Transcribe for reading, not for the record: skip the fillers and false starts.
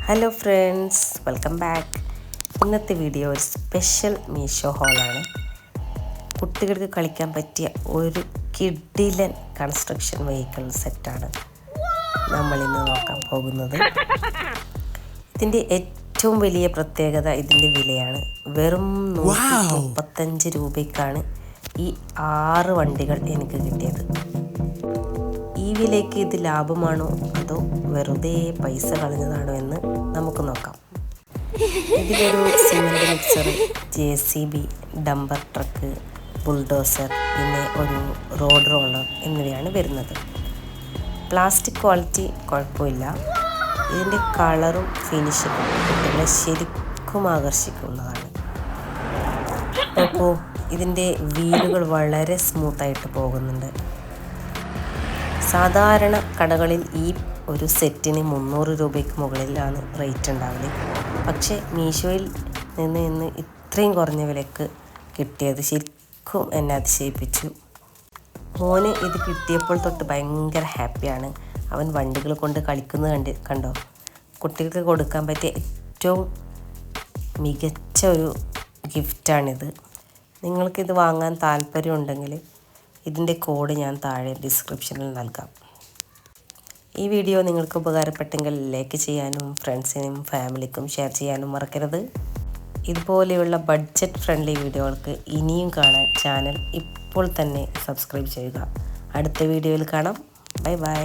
Hello friends, welcome back. ഇന്നത്തെ video ഒരു special Meesho ഹോളാണ്. കുട്ടികൾക്ക് കളിക്കാൻ പറ്റിയ ഒരു കിഡിലൻ കൺസ്ട്രക്ഷൻ വെഹിക്കിൾ സെറ്റാണ് നമ്മളിന്ന് നോക്കാൻ പോകുന്നത്. ഇതിൻ്റെ ഏറ്റവും വലിയ പ്രത്യേകത ഇതിൻ്റെ വിലയാണ്. വെറും 135 രൂപയ്ക്കാണ് ഈ 6 വണ്ടികൾ എനിക്ക് കിട്ടിയത്. ഈ വിലയ്ക്ക് ഇത് ലാഭമാണോ അതോ വെറുതെ പൈസ കളഞ്ഞതാണോ എന്ന് നമുക്ക് നോക്കാം. ഇതിലൊരു cement mixer, JCB, dumper truck, bulldozer, പിന്നെ ഒരു റോഡ് റോളർ എന്നിവയാണ് വരുന്നത്. പ്ലാസ്റ്റിക് ക്വാളിറ്റി കുഴപ്പമില്ല. ഇതിൻ്റെ കളറും ഫിനിഷിങ്ങും കുട്ടികളെ ശരിക്കും ആകർഷിക്കുന്നതാണ്. നോക്കൂ, ഇതിൻ്റെ വീലുകൾ വളരെ സ്മൂത്തായിട്ട് പോകുന്നുണ്ട്. സാധാരണ കടകളിൽ ഈ ഒരു സെറ്റിന് 300 രൂപയ്ക്ക് മുകളിലാണ് റേറ്റ് ഉണ്ടാവുന്നത്. പക്ഷേ മീഷോയിൽ നിന്ന് ഇത്രയും കുറഞ്ഞ വിലക്ക് കിട്ടിയത് ശരിക്കും എന്നെ അതിശയിപ്പിച്ചു. മോന് ഇത് കിട്ടിയപ്പോൾ തൊട്ട് ഭയങ്കര ഹാപ്പിയാണ്. അവൻ വണ്ടികൾ കൊണ്ട് കളിക്കുന്നത് കണ്ടോ. കുട്ടികൾക്ക് കൊടുക്കാൻ പറ്റിയ ഏറ്റവും മികച്ച ഒരു ഗിഫ്റ്റാണിത്. നിങ്ങൾക്കിത് വാങ്ങാൻ താല്പര്യമുണ്ടെങ്കിൽ ഇതിൻ്റെ കോഡ് ഞാൻ താഴെ ഡിസ്ക്രിപ്ഷനിൽ നൽകാം. ഈ വീഡിയോ നിങ്ങൾക്ക് ഉപകാരപ്പെട്ടെങ്കിൽ ലൈക്ക് ചെയ്യാനും ഫ്രണ്ട്സിനും ഫാമിലിക്കും ഷെയർ ചെയ്യാനും മറക്കരുത്. ഇതുപോലെയുള്ള ബഡ്ജറ്റ് ഫ്രണ്ട്ലി വീഡിയോകൾക്ക് ഇനിയും കാണാൻ ചാനൽ ഇപ്പോൾ തന്നെ സബ്സ്ക്രൈബ് ചെയ്യുക. അടുത്ത വീഡിയോയിൽ കാണാം. Bye bye.